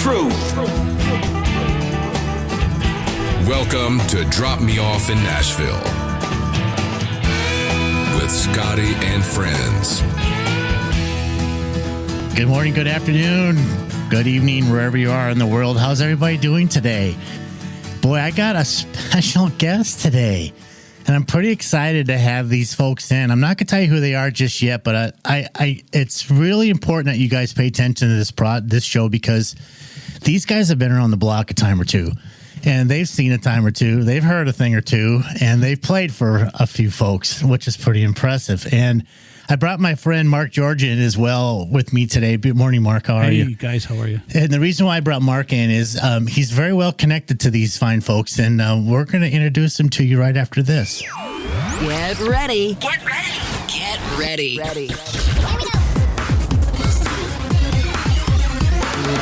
truth. Welcome to Drop Me Off in Nashville with Scotty and friends. Good morning, good afternoon, good evening, wherever you are in the world. How's everybody doing today? Boy, I got a special guest today, and I'm pretty excited to have these folks in. I'm not going to tell you who they are just yet, but it's really important that you guys pay attention to this show, because these guys have been around the block a time or two, and they've seen a time or two, they've heard a thing or two, and they've played for a few folks, which is pretty impressive. And I brought my friend Mark George in as well with me today. Good morning, Mark. How are you? Hey, guys. How are you? And the reason why I brought Mark in is he's very well connected to these fine folks, and we're going to introduce him to you right after this. Get ready. Get ready. Get ready. Ready. Here we go.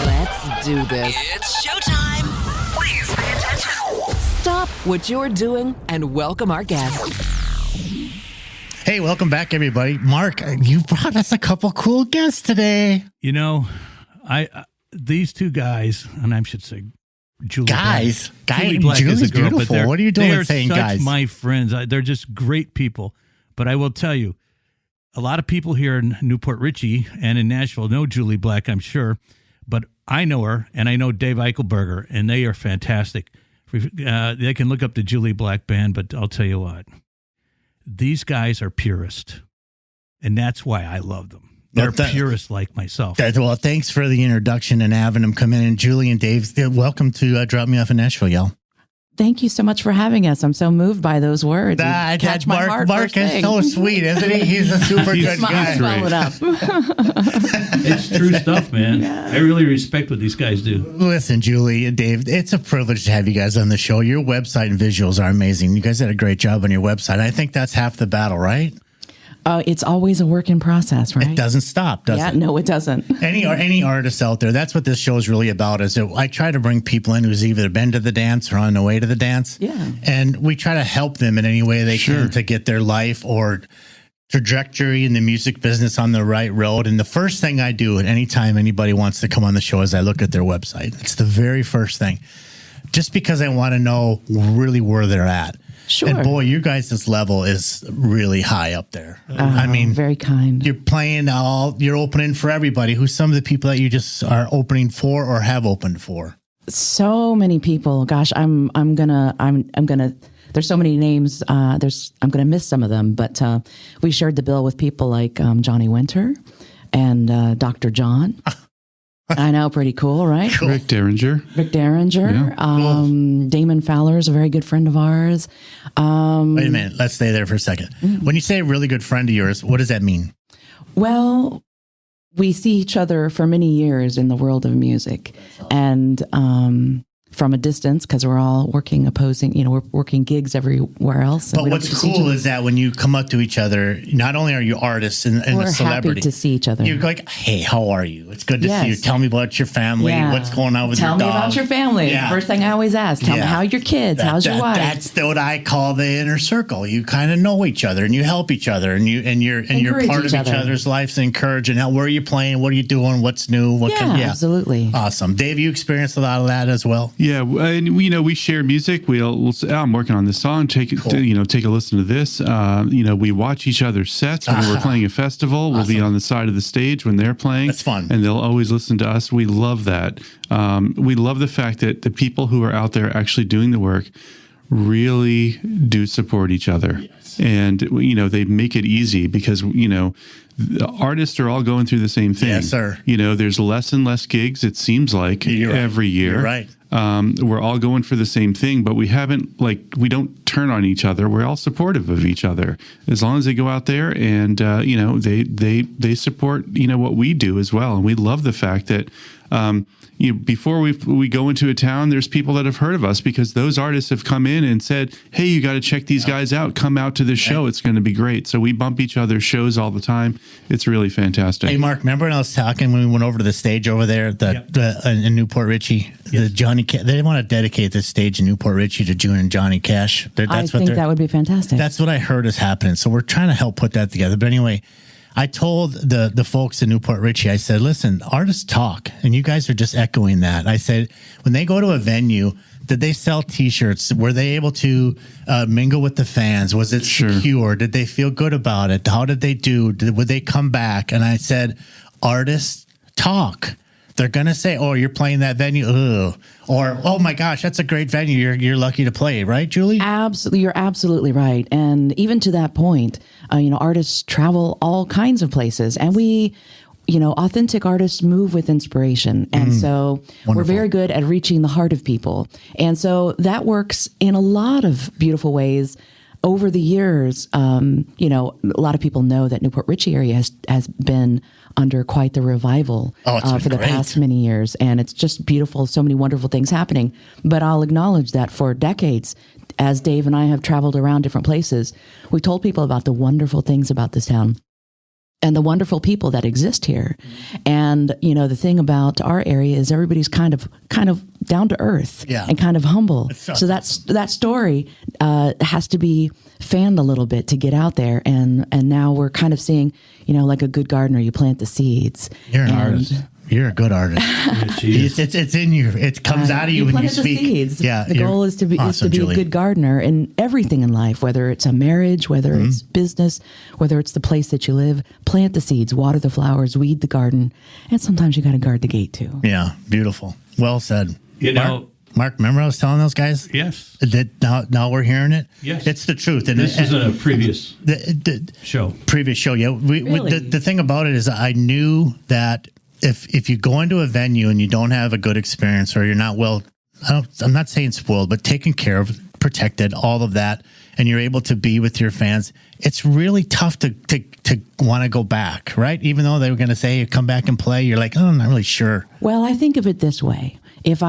Let's do this. It's showtime. Please pay attention. Stop what you're doing and welcome our guest. Hey, welcome back, everybody. Mark, you brought us a couple cool guests today. You know, these two guys, and I should say Julie guys. Black. Julie Black is a girl, beautiful. But what are you doing saying such guys? My friends. They're just great people. But I will tell you, a lot of people here in Newport Richey and in Nashville know Julie Black, I'm sure. But I know her, and I know Dave Eichenberger, and they are fantastic. They can look up the Julie Black band, but I'll tell you what. These guys are purist, and that's why I love them. They're purists like myself. Well, thanks for the introduction and having them come in. And Julie and Dave, welcome to Drop Me Off in Nashville, y'all. Thank you so much for having us. I'm so moved by those words. Catch my heart. Mark is so sweet, isn't he? He's a super good guy. Smile it up. It's true stuff, man. Yeah. I really respect what these guys do. Listen, Julie and Dave, it's a privilege to have you guys on the show. Your website and visuals are amazing. You guys did a great job on your website. I think that's half the battle, right? It's always a work in process, right? It doesn't stop, does it? No, it doesn't. Any artists out there, that's what this show is really about. I try to bring people in who's either been to the dance or on the way to the dance. Yeah. And we try to help them in any way they can to get their life or trajectory in the music business on the right road. And the first thing I do at any time anybody wants to come on the show is I look at their website. It's the very first thing. Just because I want to know really where they're at. Sure. And boy, you guys' level is really high up there. I mean, very kind. You're you're opening for everybody. Who's some of the people that you just are opening for or have opened for? So many people. Gosh, I'm gonna. There's so many names. I'm gonna miss some of them, but we shared the bill with people like Johnny Winter and Dr. John. I know, pretty cool, right? Cool. Rick Derringer. Yeah. Cool. Damon Fowler is a very good friend of ours. Wait a minute. Let's stay there for a second. Mm-hmm. When you say a really good friend of yours, what does that mean? Well, we see each other for many years in the world of music. And from a distance, because we're all working we're working gigs everywhere else. But what's cool is that when you come up to each other, not only are you artists and a celebrity. We're happy to see each other. You're like, hey, how are you? It's good to see you. Tell me about your family. Yeah. What's going on with your dog? Tell me about your family. Yeah. First thing I always ask. Tell me how are your kids? How's your wife? That's what I call the inner circle. You kind of know each other and you help each other and you're part of each other's lives and encourage. And where are you playing? What are you doing? What's new? Absolutely. Awesome. Dave, you experienced a lot of that as well? Yeah, and we share music. We'll say, I'm working on this song. Take a listen to this. We watch each other's sets when we're playing a festival. Awesome. We'll be on the side of the stage when they're playing. That's fun, and they'll always listen to us. We love that. We love the fact that the people who are out there actually doing the work really do support each other. Yes. And they make it easy because the artists are all going through the same thing. Yes, sir. There's less and less gigs, it seems like, every year. You're right. We're all going for the same thing, but we don't turn on each other. We're all supportive of each other. As long as they go out there and, they support, what we do as well. And we love the fact that, before we go into a town, there's people that have heard of us because those artists have come in and said, hey, you got to check these guys out. Come out to the show. It's going to be great. So we bump each other's shows all the time. It's really fantastic. Hey, Mark, remember when I was talking when we went over to the stage over there in Newport Richey? Yes. They want to dedicate this stage in Newport Richey to June and Johnny Cash. I think that would be fantastic. That's what I heard is happening. So we're trying to help put that together. But anyway, I told the folks in Newport Richey, I said, listen, artists talk, and you guys are just echoing that. I said, when they go to a venue, did they sell T-shirts? Were they able to mingle with the fans? Was it secure? Did they feel good about it? How did they do? Would they come back? And I said, artists talk. They're going to say, oh, you're playing that venue. Ugh. Or, oh, my gosh, that's a great venue. You're lucky to play, right, Julie? Absolutely. You're absolutely right. And even to that point, artists travel all kinds of places. And we, authentic artists move with inspiration. And so we're very good at reaching the heart of people. And so that works in a lot of beautiful ways. Over the years, a lot of people know that Newport Richey area has been under quite the revival for the past many years. And it's just beautiful. So many wonderful things happening. But I'll acknowledge that for decades, as Dave and I have traveled around different places, we told people about the wonderful things about this town and the wonderful people that exist here. And, the thing about our area is everybody's kind of down to earth and kind of humble. So that story has to be fanned a little bit to get out there. And now we're kind of seeing, like a good gardener, you plant the seeds. You're an artist. You're a good artist. It's in you. It comes out of you when you speak. Seeds. Yeah, the goal is to be awesome, a good gardener in everything in life, whether it's a marriage, whether it's business, whether it's the place that you live. Plant the seeds, water the flowers, weed the garden, and sometimes you got to guard the gate too. Yeah, beautiful. Well said. Mark, remember I was telling those guys? Yes. That now we're hearing it? Yes. It's the truth. And this is a previous show. Previous show, yeah. The thing about it is I knew that if you go into a venue and you don't have a good experience or you're not I'm not saying spoiled, but taken care of, protected, all of that, and you're able to be with your fans, it's really tough to want to go back, right? Even though they were going to say, come back and play, you're like, oh, I'm not really sure. Well, I think of it this way. If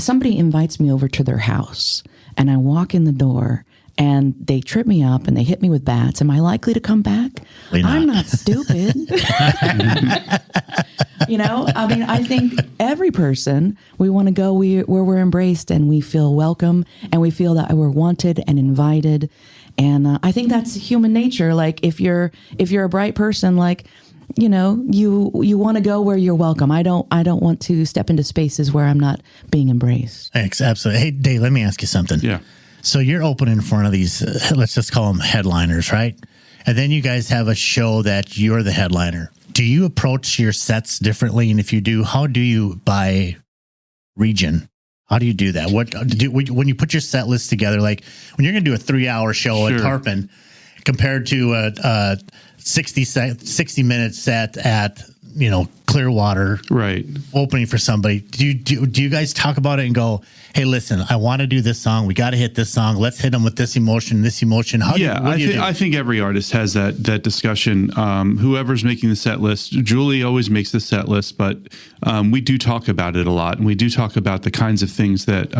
somebody invites me over to their house and I walk in the door and they trip me up and they hit me with bats, am I likely to come back? I'm not stupid. I think every person, we want to go where we're embraced and we feel welcome and we feel that we're wanted and invited. And I think that's human nature. Like if you're a bright person, like, you want to go where you're welcome. I don't want to step into spaces where I'm not being embraced. Thanks. Absolutely. Hey, Dave, let me ask you something. Yeah. So you're opening in front of these, let's just call them headliners, right? And then you guys have a show that you're the headliner. Do you approach your sets differently? And if you do, how do you by region? How do you do that? When you put your set list together, like when you're going to do a 3-hour show at Tarpon compared to a 60-minute set at Clearwater, right, opening for somebody, do you guys talk about it and go, hey, listen, I want to do this song, we got to hit this song, let's hit them with this emotion? I think every artist has that discussion. Whoever's making the set list, Julie always makes the set list, but we do talk about it a lot, and we do talk about the kinds of things that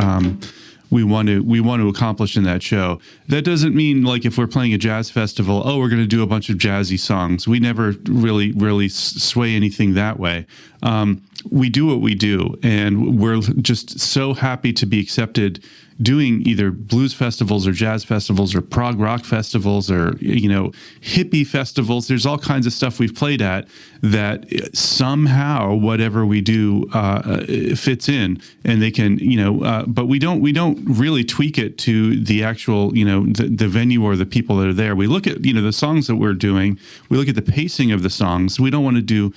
we want to accomplish in that show. That doesn't mean like if we're playing a jazz festival, we're going to do a bunch of jazzy songs. We never really sway anything that way. We do what we do, and we're just so happy to be accepted doing either blues festivals or jazz festivals or prog rock festivals or hippie festivals. There's all kinds of stuff we've played at that somehow whatever we do fits in, and they can but we don't really tweak it to the actual the venue or the people that are there. We look at the songs that we're doing. We look at the pacing of the songs. We don't want to do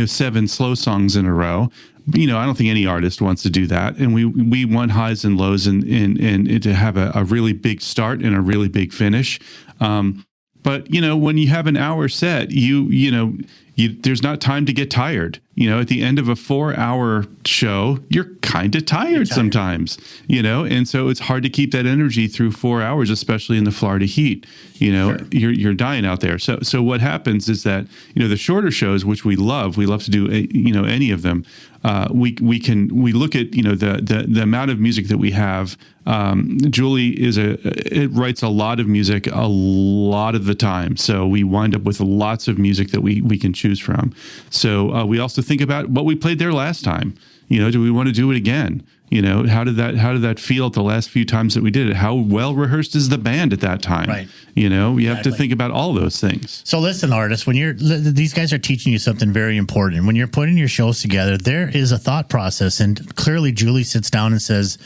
7 slow songs in a row. I don't think any artist wants to do that. And we want highs and lows and to have a really big start and a really big finish. But when you have an hour set, there's not time to get tired. At the end of a 4-hour show, you're kind of tired sometimes, and so it's hard to keep that energy through 4 hours, especially in the Florida heat. You're dying out there. So what happens is that, the shorter shows, which we love to do, any of them. We look at, the amount of music that we have. Julie writes a lot of music a lot of the time. So we wind up with lots of music that we can choose from. So we also think about what we played there last time. Do we want to do it again? You know, how did that feel the last few times that we did it? How well rehearsed is the band at that time? Right. You know, you have to think about all those things. So listen, artists, when these guys are teaching you something very important. When you're putting your shows together, there is a thought process, and clearly Julie sits down and says,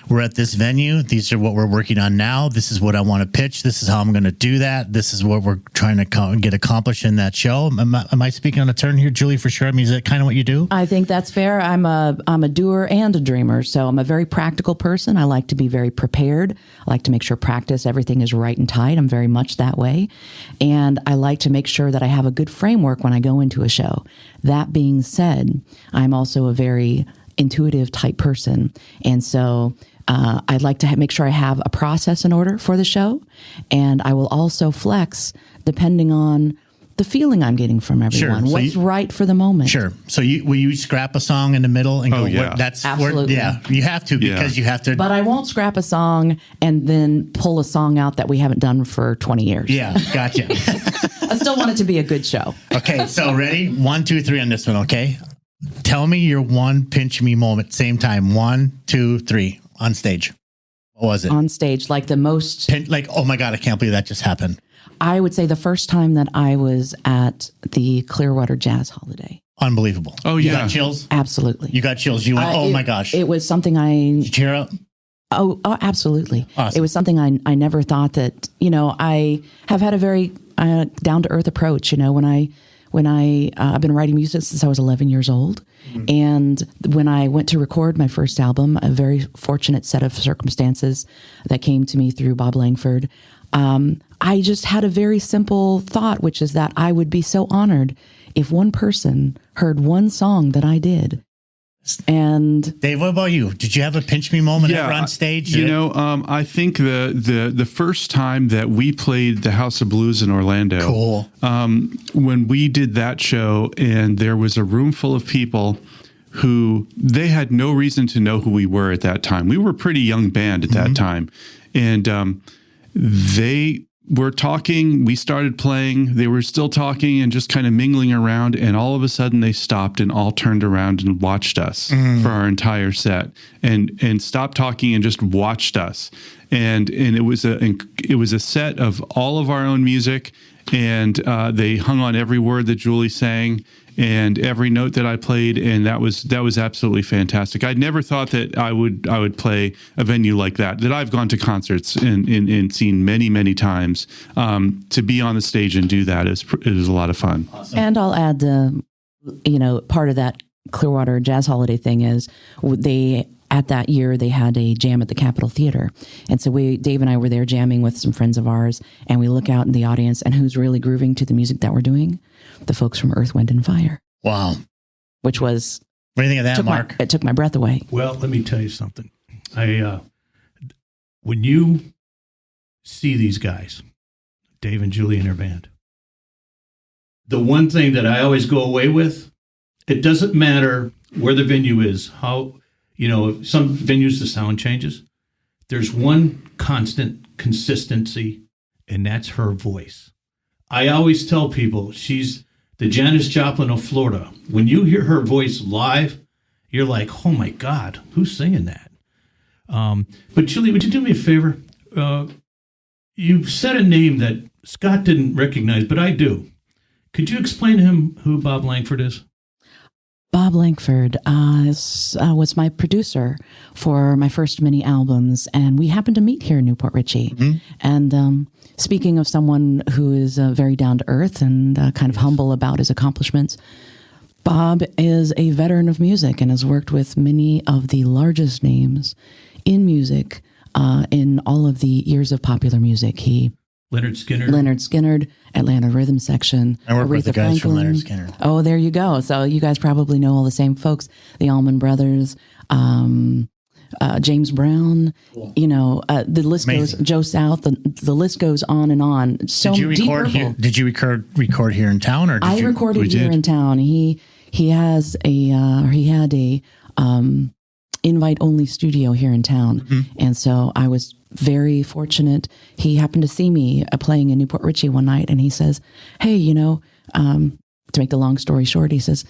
we're at this venue. These are what we're working on now. This is what I want to pitch. This is how I'm going to do that. This is what we're trying to get accomplished in that show. Am I speaking on a turn here, Julie, for sure? I mean, is that kind of what you do? I think that's fair. I'm a doer and a dreamer. So I'm a very practical person. I like to be very prepared. I like to make sure everything is right and tight. I'm very much that way. And I like to make sure that I have a good framework when I go into a show. That being said, I'm also a very intuitive type person. And so I'd like to make sure I have a process in order for the show. And I will also flex depending on the feeling I'm getting from everyone. Sure. So what's right for the moment. Sure. So will you scrap a song in the middle and go, yeah. that's Absolutely. you have to, because you have to. But I won't scrap a song and then pull a song out that we haven't done for 20 years. Yeah, gotcha. I still want it to be a good show. Okay, so ready? 1, 2, 3 on this one, okay? Tell me your one pinch me moment, same time. 1, 2, 3 on stage. What was it? On stage, like the most... oh my God, I can't believe that just happened. I would say the first time that I was at the Clearwater Jazz Holiday. Unbelievable. Oh, You yeah. got chills? Absolutely. You got chills. You went, my gosh. It was something Did you tear up? Oh, absolutely. Awesome. It was something I never thought that, I have had a very down-to-earth approach. I've been writing music since I was 11 years old. Mm-hmm. And when I went to record my first album, a very fortunate set of circumstances that came to me through Bob Langford, I just had a very simple thought, which is that I would be so honored if one person heard one song that I did. And Dave, what about you? Did you have a pinch me moment ever on stage? I think the first time that we played the House of Blues in Orlando, Cool. When we did that show, and there was a room full of people who they had no reason to know who we were at that time. We were a pretty young band at that time, and they were talking. We started playing. They were still talking and just kind of mingling around. And all of a sudden they stopped and all turned around and watched us for our entire set and stopped talking and just watched us. And it was a set of all of our own music. And they hung on every word that Julie sang and every note that I played, and that was absolutely fantastic. I'd never thought that I would play a venue like that. That I've gone to concerts and seen many times. To be on the stage and do that is a lot of fun. Awesome. And I'll add, part of that Clearwater Jazz Holiday thing is at that year, they had a jam at the Capitol Theater. And so Dave and I were there jamming with some friends of ours, and we look out in the audience, and who's really grooving to the music that we're doing? The folks from Earth, Wind, and Fire. Wow. Which was... What do you think of that, Mark? It took my breath away. Well, let me tell you something. When you see these guys, Dave and Julie and their band, the one thing that I always go away with, it doesn't matter where the venue is, how... some venues the sound changes. There's one constant consistency, and that's her voice. I always tell people she's the Janis Joplin of Florida. When you hear her voice live, you're like, oh my God, who's singing that? But Julie, would you do me a favor? You said a name that Scott didn't recognize, but I do. Could you explain to him who Bob Langford is? Bob Langford was my producer for my first many albums, and we happened to meet here in Newport Richey. Mm-hmm. And speaking of someone who is very down to earth and kind of humble about his accomplishments, Bob is a veteran of music and has worked with many of the largest names in music in all of the years of popular music. Leonard Skinner, Atlanta Rhythm Section. I work with the guys from Franklin. Leonard Skinner. Oh, there you go. So you guys probably know all the same folks. The Allman Brothers, James Brown. Cool. The list goes. Joe South. The list goes on and on. So did you record here? Did you record here in town, or I recorded here in town? He had a invite only studio here in town, and so I was very fortunate. He happened to see me playing in Newport Richey one night, and he says, hey, to make the long story short, he says,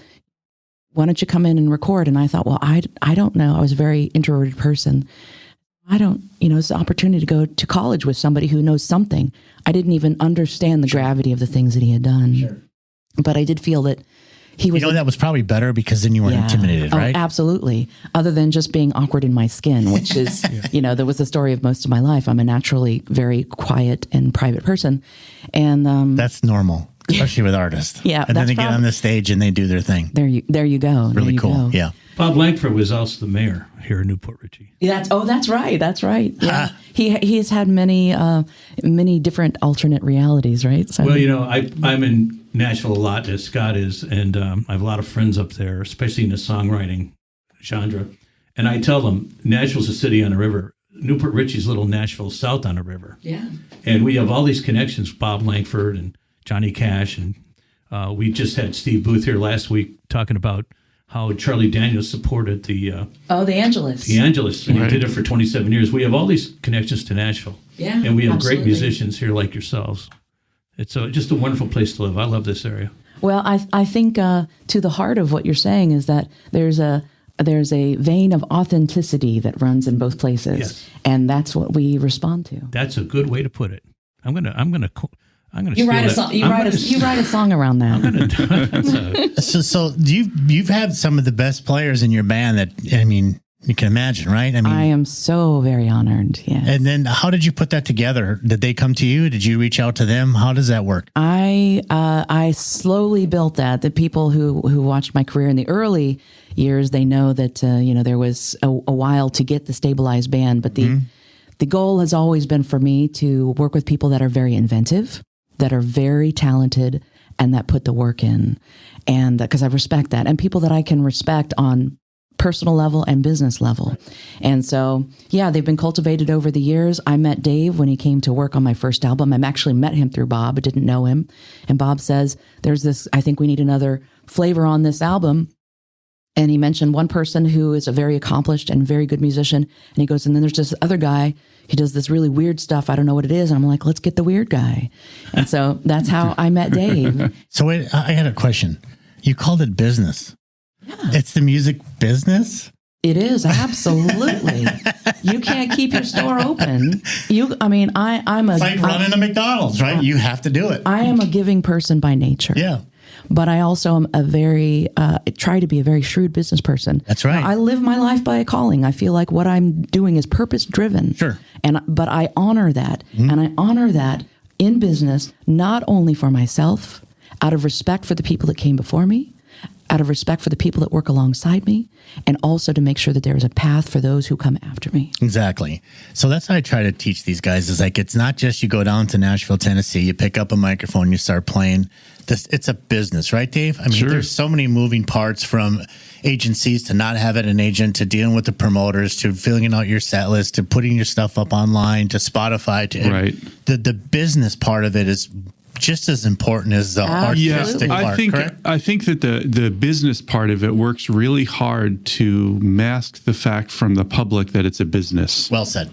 why don't you come in and record? And I thought, well, I don't know. I was a very introverted person. I don't, it's an opportunity to go to college with somebody who knows something. I didn't even understand the gravity of the things that he had done. Sure. But I did feel that he was... that was probably better because then you weren't intimidated, right? Absolutely. Other than just being awkward in my skin, which is, that was the story of most of my life. I'm a naturally very quiet and private person. And that's normal, especially with artists. Yeah. And then they get on the stage and they do their thing. There you go. Really cool. Yeah. Bob Langford was also the mayor here in Newport Richey. That's right. Yeah. He's had many different alternate realities, right? So, well, I'm in Nashville a lot, as Scott is, and I have a lot of friends up there, especially in the songwriting genre. And I tell them, Nashville's a city on a river. Newport Richey's little Nashville south on a river. Yeah. And we have all these connections, Bob Langford and Johnny Cash, and we just had Steve Booth here last week talking about how Charlie Daniels supported the Angelus. The Angelus, and he did it for 27 years. We have all these connections to Nashville. Yeah, and we have absolutely. great musicians here like yourselves. It's just a wonderful place to live. I love this area. Well, I think to the heart of what you're saying is that there's a vein of authenticity that runs in both places, yes. And that's what we respond to. That's a good way to put it. I'm gonna. You write a song. You write a song around that. So you've had some of the best players in your band that you can imagine, right? I am so very honored. Yes. And then how did you put that together? Did they come to you? Did you reach out to them? How does that work? I slowly built that. The people who watched my career in the early years, they know that there was a while to get the stabilized band, but the goal has always been for me to work with people that are very inventive, that are very talented, and that put the work in. And because I respect that, and people that I can respect on personal level and business level. And so, they've been cultivated over the years. I met Dave when he came to work on my first album. I actually met him through Bob. I didn't know him. And Bob says, I think we need another flavor on this album. And he mentioned one person who is a very accomplished and very good musician. And he goes, and then there's this other guy. He does this really weird stuff. I don't know what it is. And I'm like, let's get the weird guy. And so that's how I met Dave. So wait, I had a question. You called it business. Yeah. It's the music business? It is, absolutely. You can't keep your store open. I'm it's like running a McDonald's, right? You have to do it. I am a giving person by nature. Yeah. But I also am try to be a very shrewd business person. That's right. Now, I live my life by a calling. I feel like what I'm doing is purpose driven. Sure. But I honor that. Mm-hmm. And I honor that in business, not only for myself, out of respect for the people that came before me, out of respect for the people that work alongside me, and also to make sure that there is a path for those who come after me. Exactly. So that's how I try to teach these guys is it's not just you go down to Nashville, Tennessee, you pick up a microphone, you start playing. It's a business, right, Dave? Sure. There's so many moving parts from agencies to not having an agent to dealing with the promoters to filling out your set list to putting your stuff up online to Spotify. The business part of it is just as important as the artistic part, correct? I think that the business part of it works really hard to mask the fact from the public that it's a business. Well said.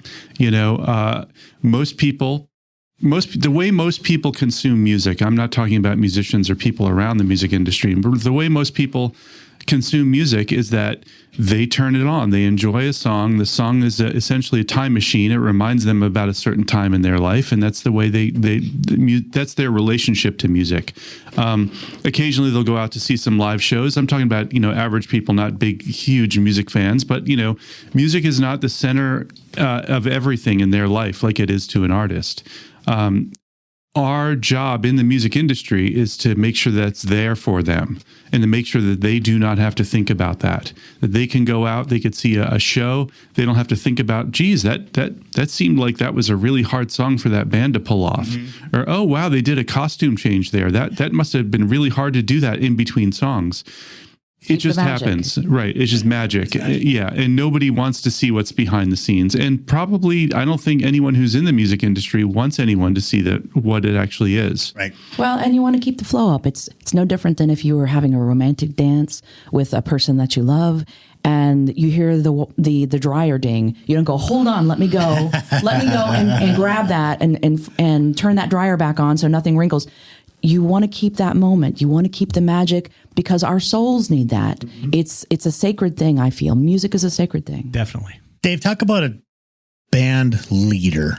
The way most people consume music, I'm not talking about musicians or people around the music industry, but the way most people consume music is that they turn it on. They enjoy a song. The song is essentially a time machine. It reminds them about a certain time in their life, and that's the way that's their relationship to music. Occasionally, they'll go out to see some live shows. I'm talking about average people, not big, huge music fans, but music is not the center of everything in their life like it is to an artist. Our job in the music industry is to make sure that's there for them and to make sure that they do not have to think about that they can go out, they could see a show. They don't have to think about, geez, that seemed like that was a really hard song for that band to pull off. Mm-hmm. Or, oh, wow, they did a costume change there. That must have been really hard to do that in between songs. It just happens, right? It's just magic. Yeah. And nobody wants to see what's behind the scenes. And probably, I don't think anyone who's in the music industry wants anyone to see what it actually is. Right. Well, and you want to keep the flow up. It's no different than if you were having a romantic dance with a person that you love and you hear the dryer ding. You don't go, hold on, let me go and grab that and turn that dryer back on so nothing wrinkles. you want to keep that moment. You want to keep the magic because our souls need that. It's a sacred thing, I feel. Music is a sacred thing. Definitely. Dave, talk about a band leader.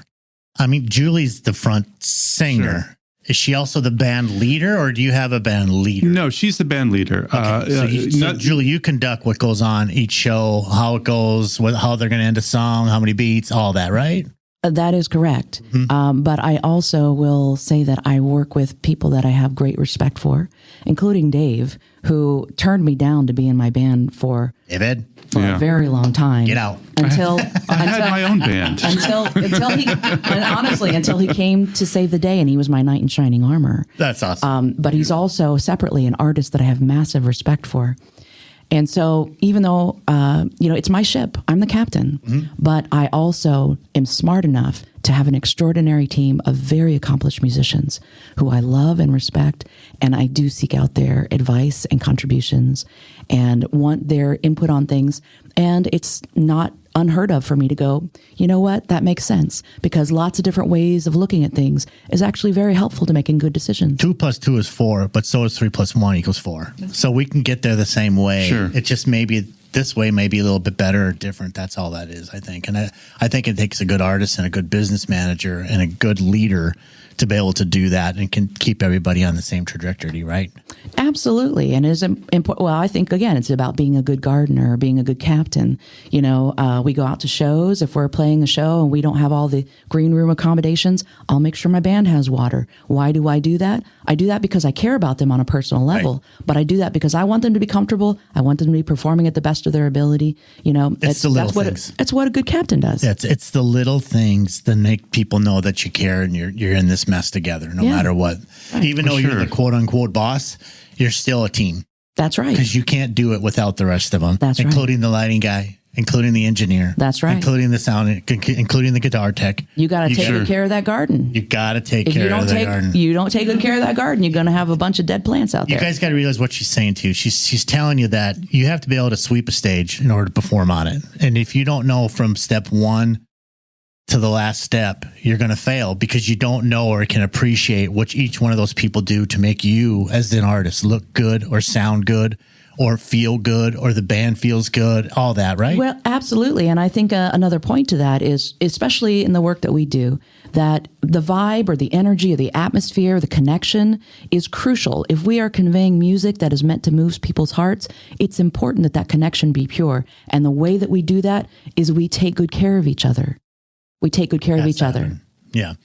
I mean, Julie's the front singer. Sure. Is she also the band leader, or do you have a band leader? No, she's the band leader. Okay. So Julie, you conduct what goes on each show, how it goes, how they're going to end a song, how many beats, all that, right? That is correct. But I also will say that I work with people that I have great respect for, including Dave, who turned me down to be in my band for David, a very long time. Get out. Until I had my own band. Until he came to save the day, and he was my knight in shining armor. That's awesome. But he's also separately an artist that I have massive respect for. And so even though, it's my ship, I'm the captain, but I also am smart enough to have an extraordinary team of very accomplished musicians who I love and respect. And I do seek out their advice and contributions and want their input on things. And it's not unheard of for me to go, you know what, that makes sense, because lots of different ways of looking at things is actually very helpful to making good decisions. 2 + 2 is 4, but so is 3 + 1 = 4. So we can get there the same way. Sure. It just maybe this way may be a little bit better or different. That's all that is, I think. And I think it takes a good artist and a good business manager and a good leader to be able to do that and can keep everybody on the same trajectory, right? Absolutely. And it is important. Well, I think, again, it's about being a good gardener, being a good captain. We go out to shows. If we're playing a show and we don't have all the green room accommodations, I'll make sure my band has water. Why do I do that? I do that because I care about them on a personal level, right. But I do that because I want them to be comfortable. I want them to be performing at the best of their ability. It's the little things. That's what a good captain does. It's the little things that make people know that you care and you're in this mess together, no matter what. Right. Even though you're the quote unquote boss, you're still a team. That's right. Because you can't do it without the rest of them. That's right. Including the lighting guy, including the engineer. That's right. Including the sound, including the guitar tech. You got to take good care of that garden. You got to take care of that garden. You don't take good care of that garden, you're going to have a bunch of dead plants out there. You guys got to realize what she's saying to you. She's telling you that you have to be able to sweep a stage in order to perform on it. And if you don't know from step 1 to the last step, you're going to fail because you don't know or can appreciate what each one of those people do to make you as an artist look good or sound good or feel good or the band feels good, all that, right? Well, absolutely. And I think another point to that is, especially in the work that we do, that the vibe or the energy or the atmosphere, the connection is crucial. If we are conveying music that is meant to move people's hearts, it's important that that connection be pure. And the way that we do that is we take good care of each other. We take good care of each other. Yeah.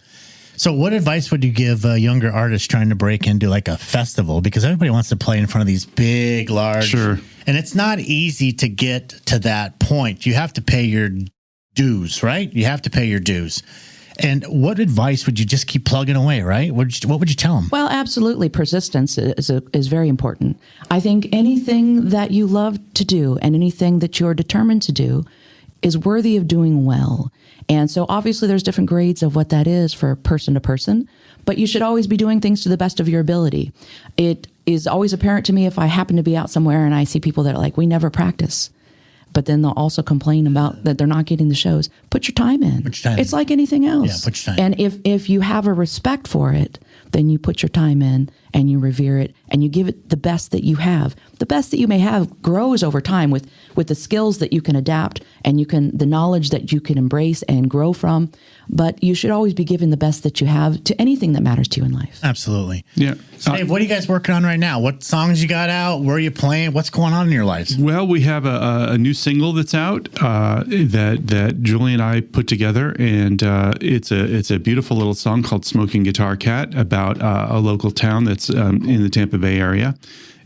So what advice would you give younger artists trying to break into like a festival? Because everybody wants to play in front of these big, large. Sure. And it's not easy to get to that point. You have to pay your dues, right? You have to pay your dues. And what advice would you just keep plugging away, right? What would you tell them? Well, absolutely. Persistence is very important. I think anything that you love to do and anything that you're determined to do is worthy of doing well. And so obviously there's different grades of what that is for person to person, but you should always be doing things to the best of your ability. It is always apparent to me if I happen to be out somewhere and I see people that are like, we never practice. But then they'll also complain about that they're not getting the shows. Put your time in. It's like anything else. Yeah, put your time in. And if you have a respect for it, then you put your time in and you revere it and you give it the best that you have. The best that you may have grows over time with the skills that you can adapt and the knowledge that you can embrace and grow from. But you should always be giving the best that you have to anything that matters to you in life. Absolutely. Yeah. So Dave, what are you guys working on right now? What songs you got out? Where are you playing? What's going on in your lives? Well, we have a new single that's out that Julie and I put together, and it's a beautiful little song called "Smoking Guitar Cat" about a local town that's in the Tampa Bay area.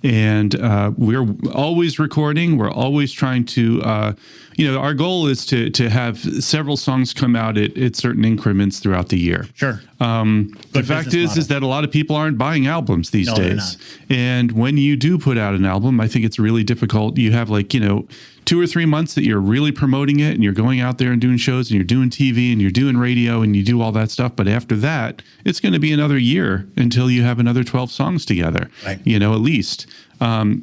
And we're always recording. We're always trying to, our goal is to have several songs come out at certain increments throughout the year. Sure. The fact is that a lot of people aren't buying albums these days. And when you do put out an album, I think it's really difficult. You have 2 or 3 months that you're really promoting it and you're going out there and doing shows and you're doing TV and you're doing radio and you do all that stuff. But after that, it's going to be another year until you have another 12 songs together, right. At least.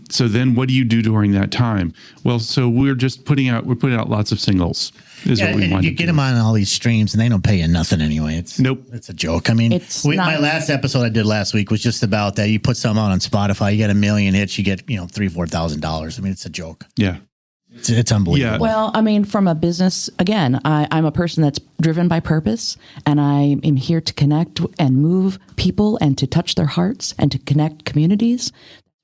So then what do you do during that time? Well, so we're putting out lots of singles. Is what we and want you to get do. them on all these streams, and they don't pay you nothing anyway. It's a joke. I mean, my last episode I did last week was just about that. You put something out on Spotify, you get 1 million hits, you get $3,000-$4,000. I mean, it's a joke. Yeah. It's unbelievable. Yeah. Well, I mean, from a business, again, I'm a person that's driven by purpose, and I am here to connect and move people and to touch their hearts and to connect communities.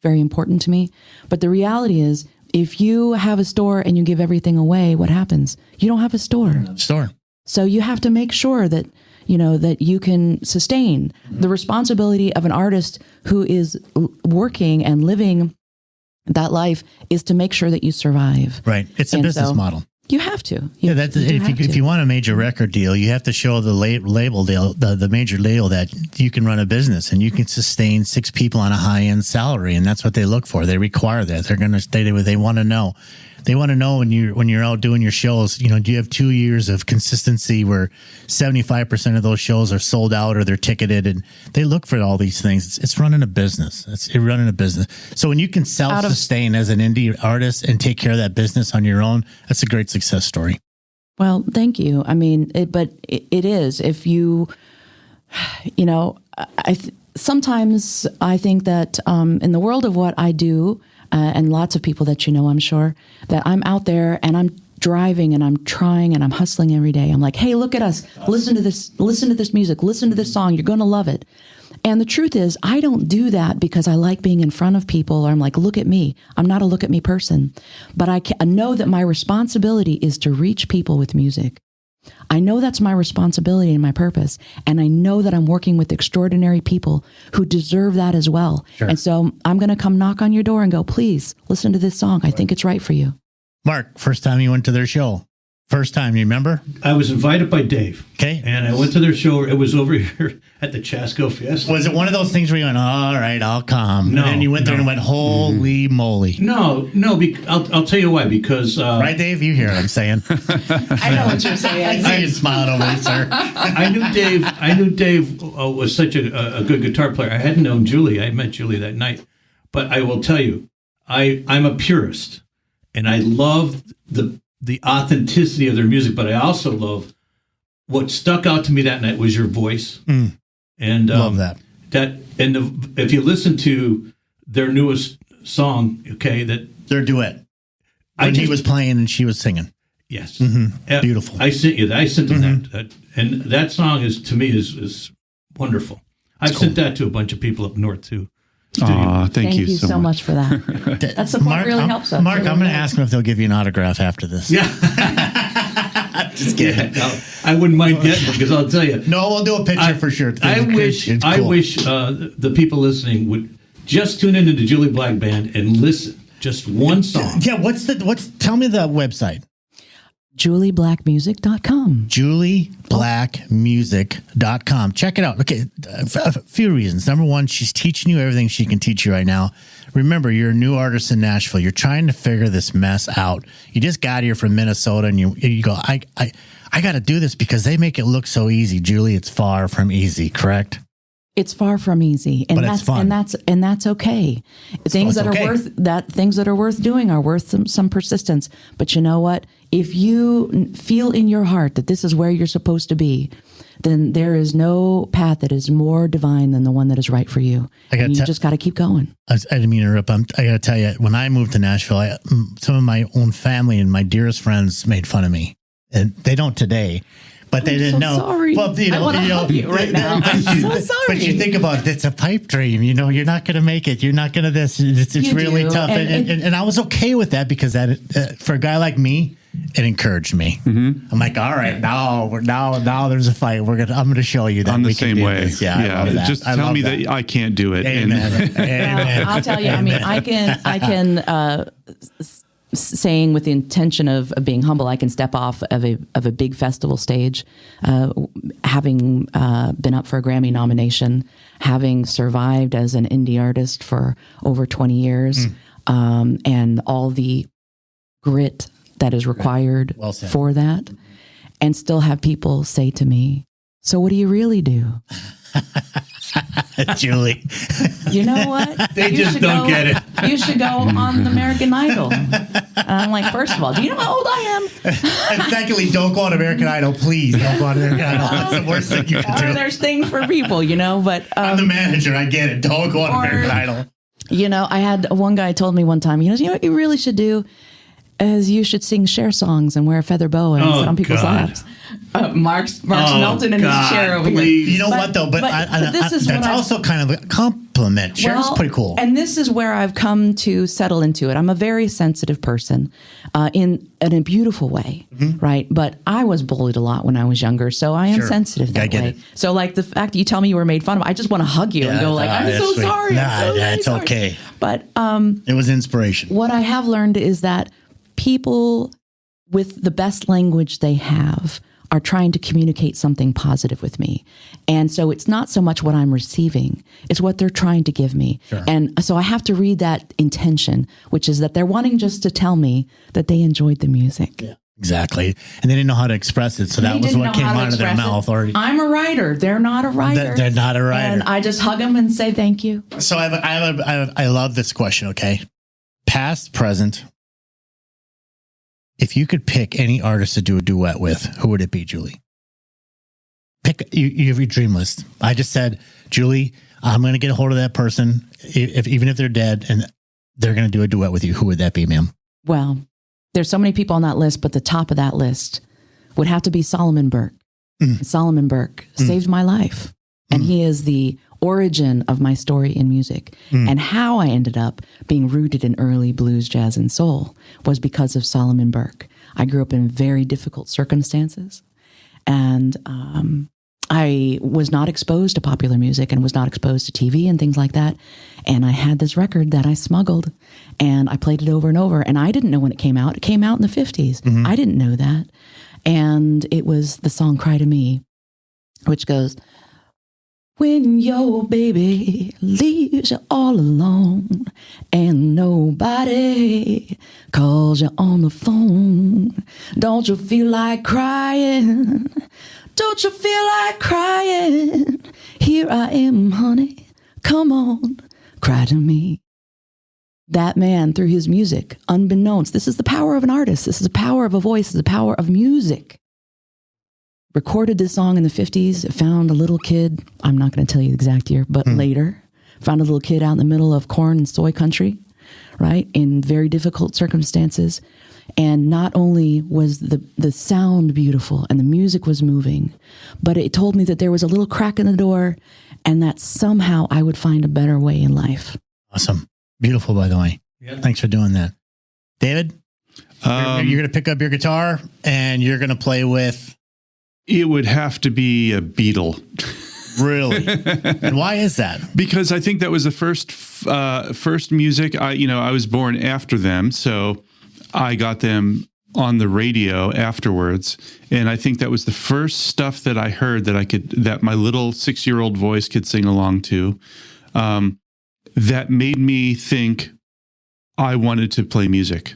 Very important to me. But the reality is, if you have a store and you give everything away, what happens? You don't have a store. So you have to make sure that, that you can sustain the responsibility of an artist who is working and living that life is to make sure that you survive. Right. It's a business model. You have to. If you want a major record deal, you have to show the label deal, the major label, that you can run a business and you can sustain 6 people on a high end salary, and that's what they look for. They require that. They're going to stay there. They want to know. They want to know when you're out doing your shows. Do you have 2 years of consistency where 75% of those shows are sold out or they're ticketed? And they look for all these things. It's running a business. It's running a business. So when you can self-sustain as an indie artist and take care of that business on your own, that's a great success story. Well, thank you. I mean, it is. If you, sometimes I think that in the world of what I do, and lots of people that I'm sure, that I'm out there and I'm driving and I'm trying and I'm hustling every day. I'm like, hey, look at us. Listen to this music. Listen to this song. You're going to love it. And the truth is, I don't do that because I like being in front of people or I'm like, look at me. I'm not a look at me person. But I know that my responsibility is to reach people with music. I know that's my responsibility and my purpose. And I know that I'm working with extraordinary people who deserve that as well. Sure. And so I'm going to come knock on your door and go, please listen to this song. I think it's right for you. Mark, first time you went to their show. First time, you remember? I was invited by Dave. Okay. And I went to their show. It was over here at the Chasco Fiesta. Was it one of those things where you went, all right, I'll come? No. And then you went there and went, holy moly. No. I'll tell you why. Because... right, Dave? You hear what I'm saying. I know what you're saying. I see you smiling over there, sir. I knew Dave was such a good guitar player. I hadn't known Julie. I met Julie that night. But I will tell you, I'm a purist. And I love the authenticity of their music, but I also love what stuck out to me that night was your voice. And love that. If you listen to their newest song, their duet. When he was playing and she was singing. Yes. Mm-hmm. Beautiful. I sent them that. And that song to me is wonderful. I've sent that to a bunch of people up north too. Thank you so much for that. That support really helps us. Mark, I'm going to ask them if they'll give you an autograph after this. Yeah. Just kidding. No, I wouldn't mind getting them because I'll tell you. No, we'll do a picture for sure. I wish the people listening would just tune into the Julie Black Band and listen. Just one song. Yeah. Tell me the website. JulieBlackMusic.com. JulieBlackMusic.com. Check it out. Okay, a few reasons. Number one, she's teaching you everything she can teach you right now. Remember, you're a new artist in Nashville. You're trying to figure this mess out. You just got here from Minnesota, and you go, I got to do this because they make it look so easy. Julie, it's far from easy, correct? It's far from easy, and it's fun. and that's okay. Things that are worth doing are worth some persistence. But you know what? If you feel in your heart that this is where you're supposed to be, then there is no path that is more divine than the one that is right for you. You just got to keep going. I didn't mean to interrupt. I got to tell you, when I moved to Nashville, some of my own family and my dearest friends made fun of me, and they don't today. But they didn't know. Sorry. Well, I want to help you right now. I'm so sorry. But you think about it, it's a pipe dream. You're not going to make it. You're not going to this. It's really tough. And I was okay with that because that for a guy like me, it encouraged me. Mm-hmm. I'm like, all right, now there's a fight. I'm going to show you that I'm the we can same do way. This. Yeah, I love that. Just tell me that I can't do it. Amen. Amen. I'll tell you. I mean, I can. Saying with the intention of being humble, I can step off of a big festival stage, having been up for a Grammy nomination, having survived as an indie artist for over 20 years, and all the grit that is required for that, and still have people say to me, "So what do you really do?" Julie. you know what? They You just should don't go- get it. You should go on American Idol. And I'm like, first of all, do you know how old I am? And secondly, don't go on American Idol, please. Don't go on American Idol. That's the worst thing you can do. There's things for people, but I'm the manager. I get it. Don't go on American Idol. I had one guy told me one time, you know what you really should do is you should sing share songs and wear a feather boa and sit on people's laps. Mark's melting in his chair over here. You know what, though? But that's also kind of a compliment. Share's pretty cool. And this is where I've come to settle into it. I'm a very sensitive person in a beautiful way, right? But I was bullied a lot when I was younger, so I am sensitive that way. So, like, the fact that you tell me you were made fun of, I just want to hug you and go, like, I'm so sorry. That's okay. But it was inspiration. What I have learned is that people with the best language they have are trying to communicate something positive with me. And so it's not so much what I'm receiving, it's what they're trying to give me. Sure. And so I have to read that intention, which is that they're wanting just to tell me that they enjoyed the music. Yeah, exactly. And they didn't know how to express it. So that was what came out of their mouth. I'm a writer. They're not a writer. They're not a writer. And I just hug them and say thank you. So I love this question, okay? Past, present. If you could pick any artist to do a duet with, who would it be, Julie? You have your dream list. I just said, Julie, I'm going to get a hold of that person, even if they're dead, and they're going to do a duet with you. Who would that be, ma'am? Well, there's so many people on that list, but the top of that list would have to be Solomon Burke. Solomon Burke saved my life. And he is the origin of my story in music. And how I ended up being rooted in early blues, jazz, and soul was because of Solomon Burke. I grew up in very difficult circumstances. And I was not exposed to popular music and was not exposed to TV and things like that. And I had this record that I smuggled and I played it over and over. And I didn't know when it came out. It came out in the 50s. I didn't know that. And it was the song Cry to Me, which goes, when your baby leaves you all alone and nobody calls you on the phone, don't you feel like crying? Don't you feel like crying? Here I am, honey. Come on, cry to me. That man, through his music, unbeknownst, this is the power of an artist. This is the power of a voice. This is the power of music. Recorded this song in the 50s, found a little kid, I'm not going to tell you the exact year, but later, found a little kid out in the middle of corn and soy country, right, in very difficult circumstances. And not only was the sound beautiful and the music was moving, but it told me that there was a little crack in the door and that somehow I would find a better way in life. Awesome. Beautiful, by the way. Yep. Thanks for doing that. David, you're going to pick up your guitar and you're going to play with... It would have to be a Beatle. Really? And why is that? Because I think that was the first music. I was born after them, so I got them on the radio afterwards, and I think that was the first stuff that I heard that my little 6-year-old voice could sing along to. That made me think I wanted to play music.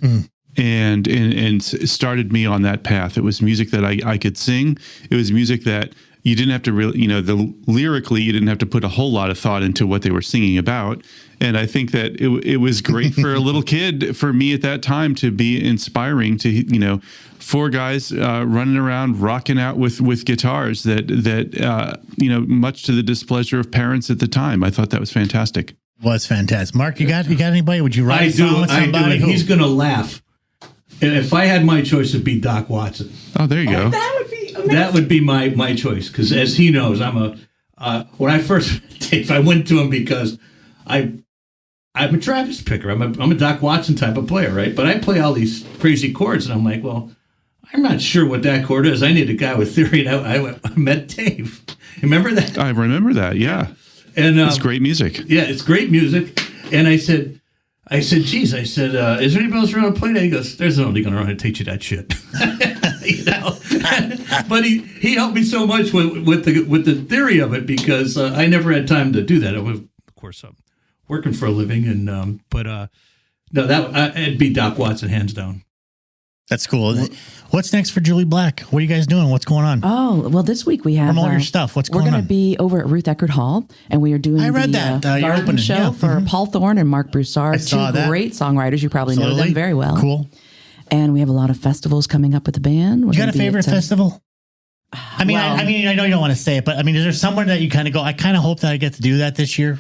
And started me on that path. It was music that I could sing. It was music that you didn't have to really, lyrically, you didn't have to put a whole lot of thought into what they were singing about. And I think that it was great for a little kid, for me at that time, to be inspiring to, 4 guys running around, rocking out with guitars that much to the displeasure of parents at the time. I thought that was fantastic. Was fantastic. Mark, you got anybody? Would you write a song with somebody? I do. He's going to laugh. If I had my choice, it'd be Doc Watson. Oh, there you go. That would be amazing. That would be my choice, because as he knows, when I first Dave, I went to him because I'm a Travis picker. I'm a Doc Watson type of player, right? But I play all these crazy chords, and I'm like, well, I'm not sure what that chord is. I need a guy with theory, and I met Dave. Remember that? I remember that. Yeah, and it's great music. Yeah, it's great music. And I said, geez, is there anybody else around to play that? He goes, there's nobody going around to teach you that shit. But he helped me so much with the theory of it, because I never had time to do that. I was, of course, working for a living, and no, it'd be Doc Watson, hands down. That's cool. What's next for Julie Black? What are you guys doing? What's going on? Oh, well, this week we have... Promote your stuff. What's going on? We're going to be over at Ruth Eckerd Hall, and we are doing garden show for Paul Thorne and Mark Broussard, two great songwriters. You probably know them very well. Cool. And we have a lot of festivals coming up with the band. You got a favorite festival? I mean, I know you don't want to say it, but I mean, is there somewhere that you kind of go, I kind of hope that I get to do that this year?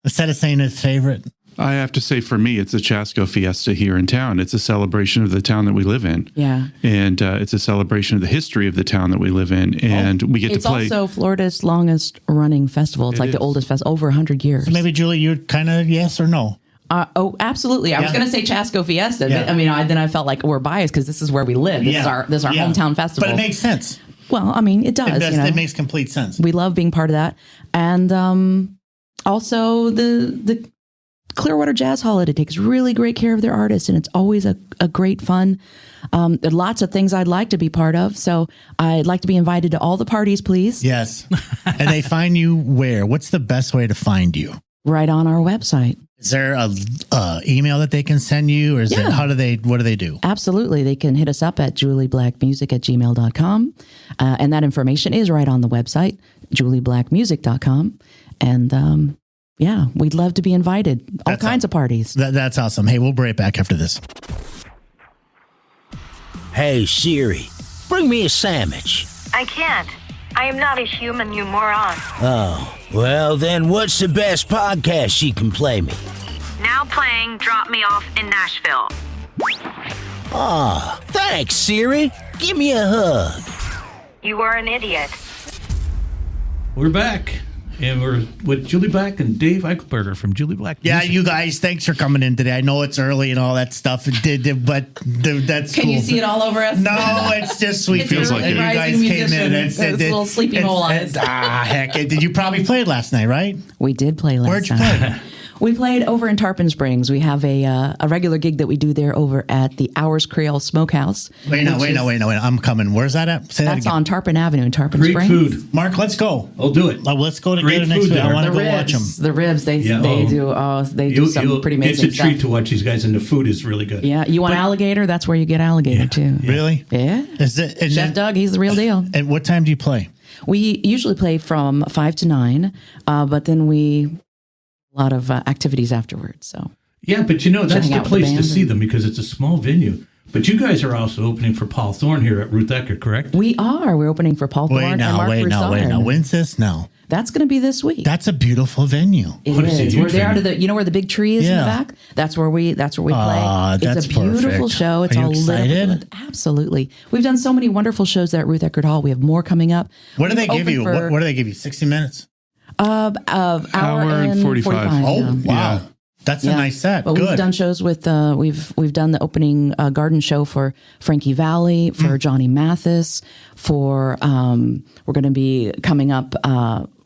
Instead of saying it's favorite. I have to say, for me, it's a Chasco Fiesta here in town. It's a celebration of the town that we live in. Yeah. And it's a celebration of the history of the town that we live in. And we get to play. It's also Florida's longest running festival. It's like the oldest festival, over 100 years. So maybe, Julie, you'd kind of yes or no? Oh, absolutely. I was going to say Chasco Fiesta. Yeah. I mean, then I felt like we're biased because this is where we live. This is our hometown festival. But it makes sense. Well, I mean, it does. It makes complete sense. We love being part of that. And also the Clearwater Jazz Holiday takes really great care of their artists, and it's always a great fun. There are lots of things I'd like to be part of, so I'd like to be invited to all the parties, please. Yes. And they find you where? What's the best way to find you? Right on our website. Is there a email that they can send you, or is it, what do they do? Absolutely. They can hit us up at julieblackmusic@gmail.com. And that information is right on the website, julieblackmusic.com. And we'd love to be invited. All kinds of parties. That's awesome. Hey, we'll be right back after this. Hey, Siri, bring me a sandwich. I can't. I am not a human, you moron. Oh, well then what's the best podcast she can play me? Now playing Drop Me Off in Nashville. Aw, thanks, Siri. Give me a hug. You are an idiot. We're back. And we're with Julie Black and Dave Eichenberger from Julie Black Music. Yeah, you guys, thanks for coming in today. I know it's early and all that stuff, but that's Can cool. you see it all over us? No, it's just sweet. It feels like it. You guys came in. It's little sleepy mole eyes. Heck. Did you probably play last night, right? We did play last night. Where'd you play? We played over in Tarpon Springs. We have a regular gig that we do there over at the Hours Creole Smokehouse. Wait, no. I'm coming. Where's that at? Say that's that on Tarpon Avenue in Tarpon Great Springs. food. Mark, let's go. I'll do it. Let's go together Great next food week. I want to The go watch them. The ribs, they do some pretty amazing stuff. It's a treat to watch these guys, and the food is really good. Yeah, you want alligator? That's where you get alligator too. Really? Yeah. Chef Doug, he's the real deal. And what time do you play? We usually play from 5 to 9, but then a lot of activities afterwards. So yeah, but that's the place to see them because it's a small venue. But you guys are also opening for Paul Thorne here at Ruth Eckerd, correct? We are. We're opening for Paul Thorne and Mark Broussard. When's this now? That's going to be this week. That's a beautiful venue. It is. We're there to where the big tree is in the back. That's where we play. It's a beautiful show. It's all lit up. Absolutely. We've done so many wonderful shows there at Ruth Eckerd Hall. We have more coming up. What do they give you? What do they give you? 60 minutes? Hour and 45. Oh, wow. Yeah. That's a nice set. But we've done shows with we've done the opening garden show for Frankie Valli, for Johnny Mathis, for we're going to be coming up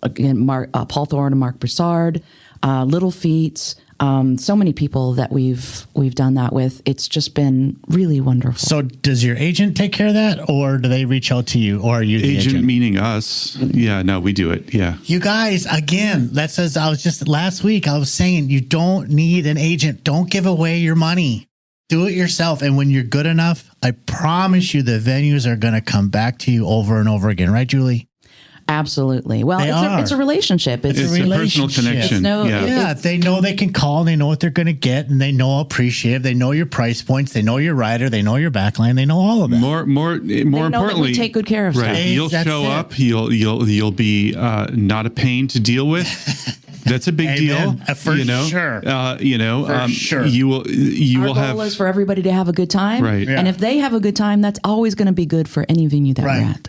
again Paul Thorne and Mark Broussard, Little Feats. So many people that we've done that with. It's just been really wonderful. So does your agent take care of that, or do they reach out to you, or are you the agent? Meaning us. Yeah, no, we do it. Yeah. You guys, again, last week I was saying you don't need an agent. Don't give away your money. Do it yourself. And when you're good enough, I promise you the venues are going to come back to you over and over again. Right, Julie? Absolutely. Well, it's a relationship. It's a personal connection. They know they can call, and they know what they're going to get, and they know appreciate. They know your price points. They know your rider. They know your backline. They know all of that. More importantly, we take good care of stuff. Right. You'll show up. You'll be not a pain to deal with. That's a big deal. For sure. For sure. Our goal is for everybody to have a good time. Right. Yeah. And if they have a good time, that's always going to be good for any venue that we're at.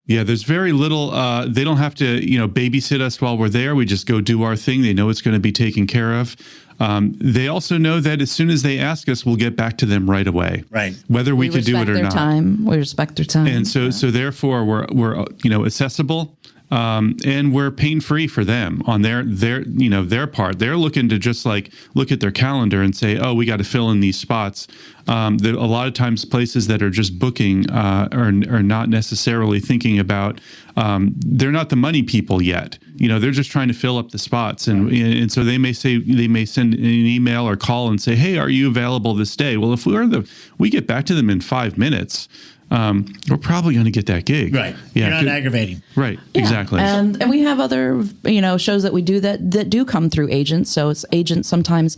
Yeah, there's very little, they don't have to, babysit us while we're there. We just go do our thing. They know it's going to be taken care of. They also know that as soon as they ask us, we'll get back to them right away. Right. Whether we could do it or not. We respect their time. And so therefore we're accessible. and we're pain free for them on their part. They're looking to just like look at their calendar and say, oh, we got to fill in these spots. A lot of times places that are just booking are not necessarily thinking about, they're not the money people yet. They're just trying to fill up the spots. And so they may send an email or call and say, hey, are you available this day? Well, if we get back to them in 5 minutes, we're probably going to get that gig. Right. Yeah. You're not aggravating. Right. Yeah. Exactly. And we have other, shows that we do that do come through agents. So it's agents sometimes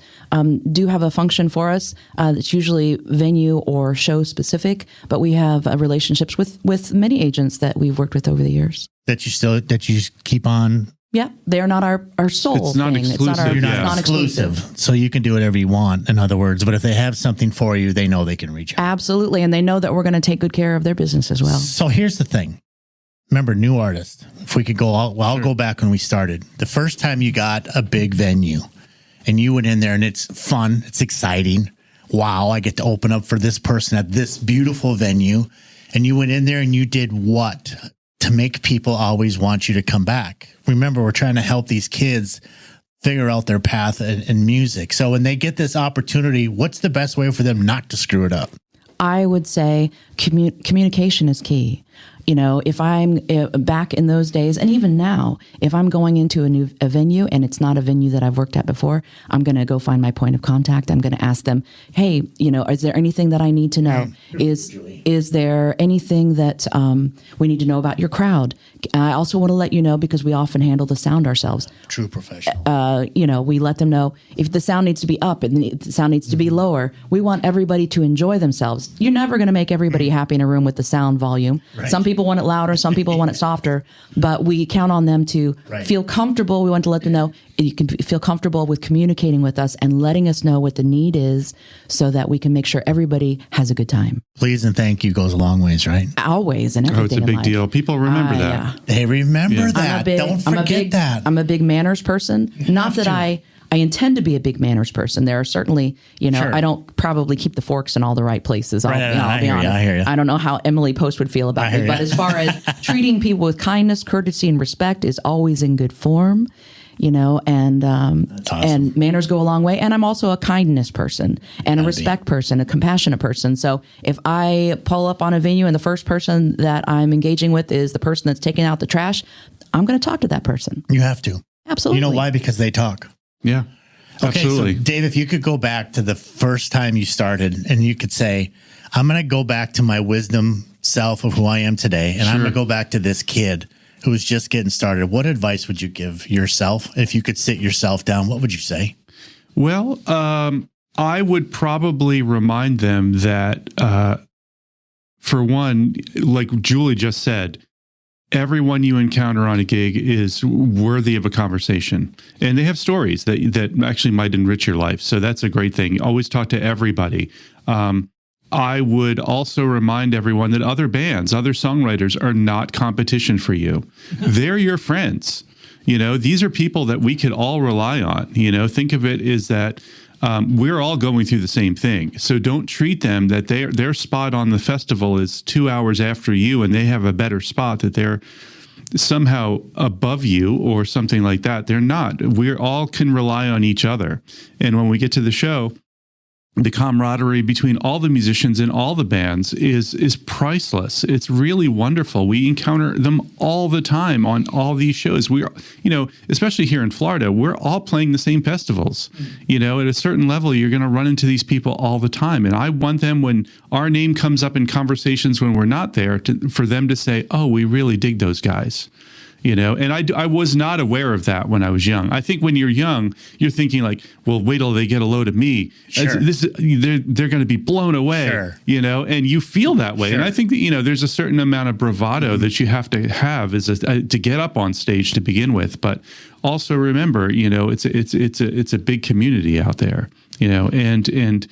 do have a function for us. That's usually venue or show specific, but we have relationships with many agents that we've worked with over the years. That you keep on. Yeah, they're not our sole It's not thing. exclusive. It's not our, You're not it's not exclusive. So you can do whatever you want, in other words. But if they have something for you, they know they can reach out. Absolutely. And they know that we're going to take good care of their business as well. So here's the thing. Remember, new artist. If we could go, I'll go back when we started. The first time you got a big venue and you went in there and it's fun, it's exciting. Wow, I get to open up for this person at this beautiful venue. And you went in there and you did what? To make people always want you to come back. Remember, we're trying to help these kids figure out their path in music. So when they get this opportunity, what's the best way for them not to screw it up? I would say communication is key. If I'm back in those days, and even now, if I'm going into a venue and it's not a venue that I've worked at before, I'm going to go find my point of contact. I'm going to ask them, hey, is there anything that I need to know? Is there anything that we need to know about your crowd? I also want to let you know, because we often handle the sound ourselves. True professional. We let them know if the sound needs to be up and the sound needs to be lower. We want everybody to enjoy themselves. You're never going to make everybody happy in a room with the sound volume. Right. Some people want it louder, some people want it softer, but we count on them to feel comfortable. We want to let them know you can feel comfortable with communicating with us and letting us know what the need is so that we can make sure everybody has a good time. Please and thank you goes a long ways, right? Always and everything. Oh, it's a big deal. People remember that. Yeah. They remember that. Don't forget that. I'm a big manners person. Not that I intend to be a big manners person. There are certainly, Sure. I don't probably keep the forks in all the right places. I'll be honest. I hear you. I don't know how Emily Post would feel about me, but as far as treating people with kindness, courtesy, and respect is always in good form, and awesome. and manners go a long way. And I'm also a kindness person and a respect person, a compassionate person. So if I pull up on a venue and the first person that I'm engaging with is the person that's taking out the trash, I'm going to talk to that person. You have to. Absolutely. You know why? Because they talk. Yeah, absolutely. Okay, so Dave, if you could go back to the first time you started and you could say, I'm going to go back to my wisdom self of who I am today, and I'm going to go back to this kid who was just getting started. What advice would you give yourself? If you could sit yourself down, what would you say? Well, I would probably remind them that, for one, like Julie just said, everyone you encounter on a gig is worthy of a conversation, and they have stories that actually might enrich your life. So that's a great thing. Always talk to everybody. I would also remind everyone that other bands, other songwriters are not competition for you. They're your friends. These are people that we could all rely on. Think of it as that we're all going through the same thing. So don't treat them that their spot on the festival is 2 hours after you and they have a better spot, that they're somehow above you or something like that. They're not. We all can rely on each other. And when we get to the show, the camaraderie between all the musicians and all the bands is priceless. It's really wonderful. We encounter them all the time on all these shows. We are, especially here in Florida, we're all playing the same festivals. At a certain level, you're going to run into these people all the time. And I want them, when our name comes up in conversations when we're not there, for them to say, oh, we really dig those guys. And I was not aware of that when I was young. I think when you're young, you're thinking like, well, wait till they get a load of me. Sure. They're going to be blown away, sure. And you feel that way. Sure. And I think that, there's a certain amount of bravado that you have to have to get up on stage to begin with. But also remember, it's a big community out there, and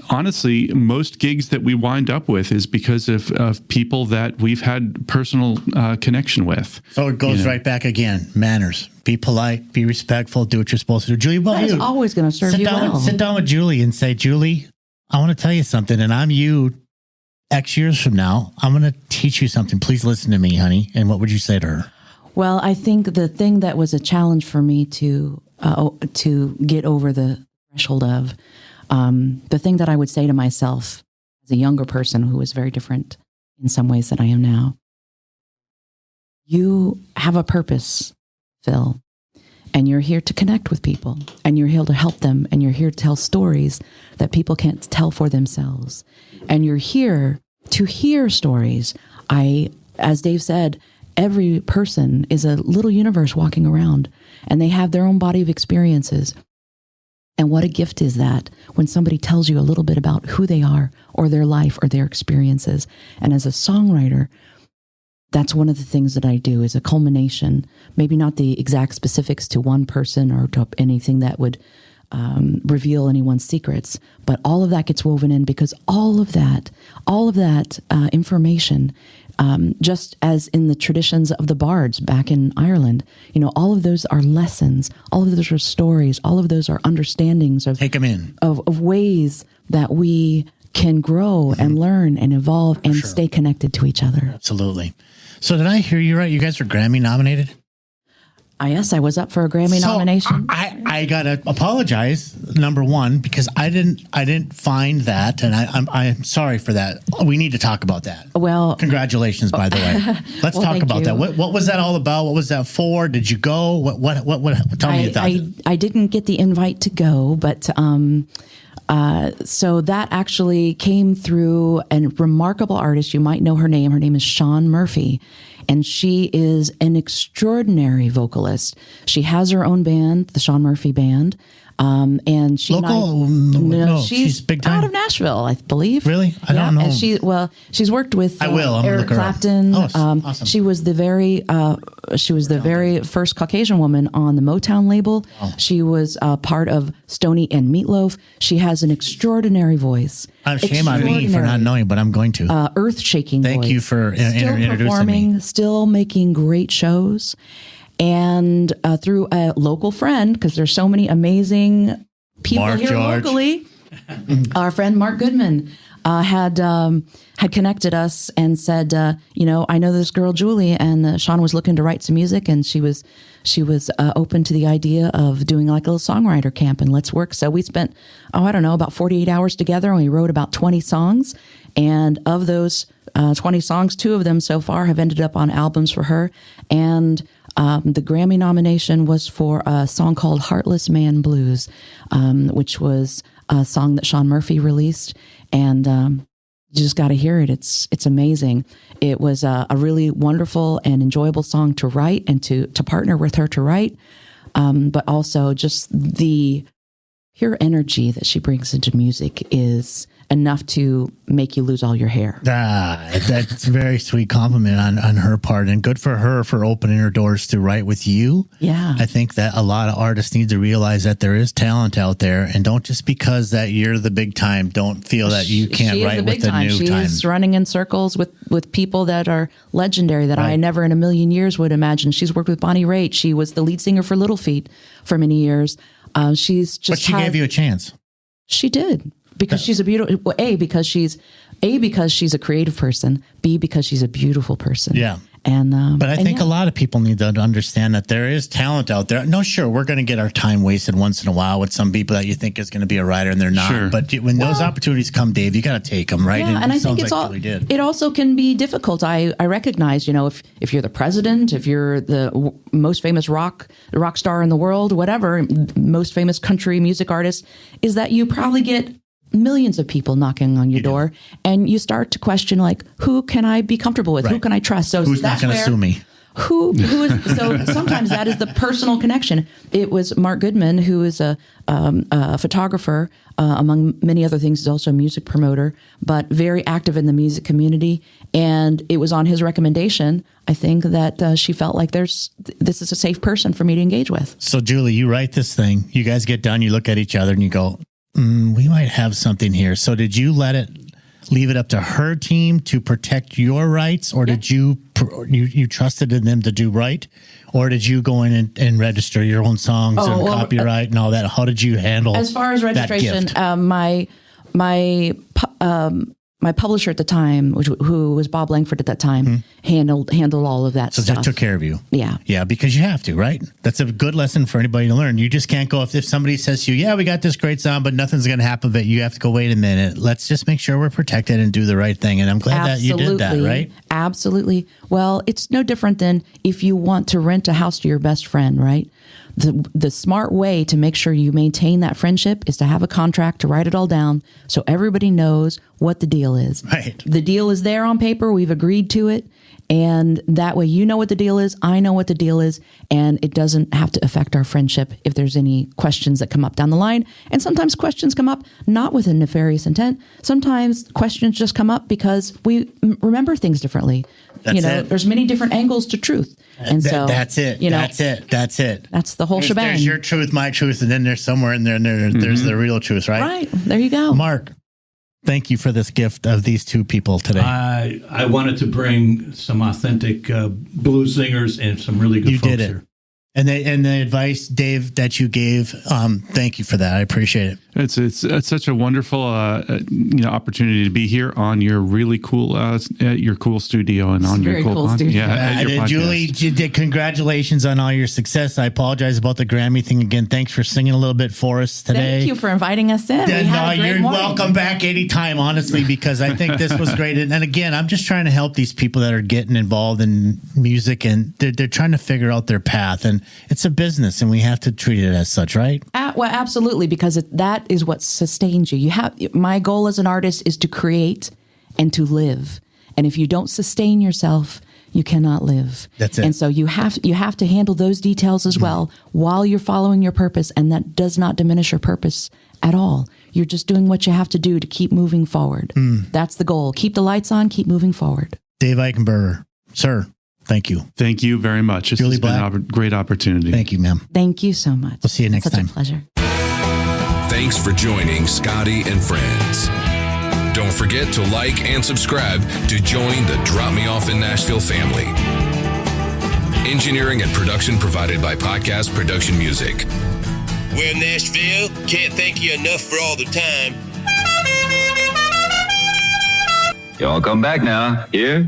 honestly, most gigs that we wind up with is because of people that we've had personal connection with. So it goes right back again. Manners. Be polite, be respectful, do what you're supposed to do. Julie, That is always going to serve you well. Sit down with Julie and say, Julie, I want to tell you something, and I'm you X years from now. I'm going to teach you something. Please listen to me, honey. And what would you say to her? Well, I think the thing that was a challenge for me to get over the threshold of, the thing that I would say to myself as a younger person who was very different in some ways than I am now, you have a purpose, Phil, and you're here to connect with people, and you're here to help them, and you're here to tell stories that people can't tell for themselves. And you're here to hear stories. As Dave said, every person is a little universe walking around, and they have their own body of experiences. And what a gift is that when somebody tells you a little bit about who they are or their life or their experiences. And as a songwriter, that's one of the things that I do is a culmination, maybe not the exact specifics to one person or to anything that would reveal anyone's secrets, but all of that gets woven in because all of that information, just as in the traditions of the bards back in Ireland, all of those are lessons, all of those are stories, all of those are understandings of take them in of ways that we can grow and learn and evolve and stay connected to each other. Absolutely. So did I hear you right? You guys are Grammy nominated? Yes, I was up for a Grammy nomination. I gotta apologize, number one, because I didn't find that, and I'm sorry for that. We need to talk about that. Well, congratulations, by the way. Let's talk about that. What was that all about? What was that for? Did you go? What? Tell me your thoughts. I didn't get the invite to go, but so that actually came through a remarkable artist. You might know her name. Her name is Shawn Murphy. And she is an extraordinary vocalist. She has her own band, the Shawn Murphy Band. And she local? No, she's big time. Out of Nashville, I believe. Really? I don't know. And she's worked with Eric Clapton. Awesome. She was the very first Caucasian woman on the Motown label. Wow. She was part of Stoney and Meatloaf. She has an extraordinary voice. Shame on me for not knowing, but I'm going to. Earth-shaking voice. Thank you for introducing performing, me. Still making great shows. And through a local friend, because there's so many amazing people here locally, our friend Mark Goodman had connected us and said, I know this girl Julie, and Shawn was looking to write some music, and she was open to the idea of doing like a little songwriter camp, and let's work. So we spent about 48 hours together, and we wrote about 20 songs, and of those 20 songs, 2 of them so far have ended up on albums for her, and the Grammy nomination was for a song called Heartless Man Blues, which was a song that Shawn Murphy released. And you just got to hear it. It's amazing. It was a really wonderful and enjoyable song to write and to partner with her to write. But also just the pure energy that she brings into music is enough to make you lose all your hair. That's a very sweet compliment on her part, and good for her for opening her doors to write with you. Yeah. I think that a lot of artists need to realize that there is talent out there, and don't just because that you're the big time, don't feel that you can't write with the new time. She's running in circles with people that are legendary that I never in a million years would imagine. She's worked with Bonnie Raitt. She was the lead singer for Little Feat for many years. But she gave you a chance. She did. Because she's a beautiful, because she's a creative person, B, because she's a beautiful person. Yeah. But I think a lot of people need to understand that there is talent out there. No, sure, we're going to get our time wasted once in a while with some people that you think is going to be a writer and they're not. Sure. But when those opportunities come, Dave, you got to take them, right? Yeah, and I think it also can be difficult. I recognize, if you're the president, if you're the most famous rock star in the world, whatever, most famous country music artist, is that you probably get millions of people knocking on your door, and you start to question, like, who can I be comfortable with? Right. Who can I trust? So who's not going to sue me? Who is? So sometimes that is the personal connection. It was Mark Goodman, who is a photographer, among many other things. He's also a music promoter, but very active in the music community. And it was on his recommendation, I think, that she felt like this is a safe person for me to engage with. So, Julie, you write this thing. You guys get done. You look at each other and you go, we might have something here. So did you leave it up to her team to protect your rights, or did you trusted in them to do right, or did you go in and register your own songs and copyright and all that? How did you handle as far as registration? My my publisher at the time, who was Bob Langford at that time, handled all of that So stuff. that took care of you. Yeah. Yeah, because you have to, right? That's a good lesson for anybody to learn. You just can't go, if somebody says to you, yeah, we got this great sound, but nothing's going to happen with it. You have to go, wait a minute. Let's just make sure we're protected and do the right thing. And I'm glad that you did that, right? Absolutely. Well, it's no different than if you want to rent a house to your best friend, right? The smart way to make sure you maintain that friendship is to have a contract, to write it all down so everybody knows what the deal is. Right. The deal is there on paper. We've agreed to it. And that way you know what the deal is. I know what the deal is. And it doesn't have to affect our friendship if there's any questions that come up down the line. And sometimes questions come up not with a nefarious intent. Sometimes questions just come up because we remember things differently. That's it. There's many different angles to truth. And so that's it. That's it. That's the whole shebang. There's your truth, my truth, and then there's somewhere in there, there's the real truth, right? Right. There you go. Mark, thank you for this gift of these two people today. I wanted to bring some authentic blues singers and some really good you folks did it. here. And the advice, Dave, that you gave, thank you for that. I appreciate it. It's such a wonderful opportunity to be here on your really cool at your cool studio and on your cool studio. at your podcast. Julie, congratulations on all your success. I apologize about the Grammy thing again. Thanks for singing a little bit for us today. Thank you for inviting us in. You're welcome back anytime, honestly, because I think this was great. And again, I'm just trying to help these people that are getting involved in music, and they're trying to figure out their path. And it's a business, and we have to treat it as such, right? Well, absolutely, because that is what sustains you. My goal as an artist is to create and to live. And if you don't sustain yourself, you cannot live. That's it. And so you have to handle those details as well while you're following your purpose. And that does not diminish your purpose at all. You're just doing what you have to do to keep moving forward. That's the goal. Keep the lights on, keep moving forward. Dave Eichenberger, sir, thank you. Thank you very much. This Julie has been a great opportunity. Thank you, ma'am. Thank you so much. We'll see you next time. Such a pleasure. Thanks for joining Scotty and Friends. Don't forget to like and subscribe to join the Drop Me Off in Nashville family. Engineering and production provided by Podcast Production Music. Well, Nashville, can't thank you enough for all the time. Y'all come back now. Here?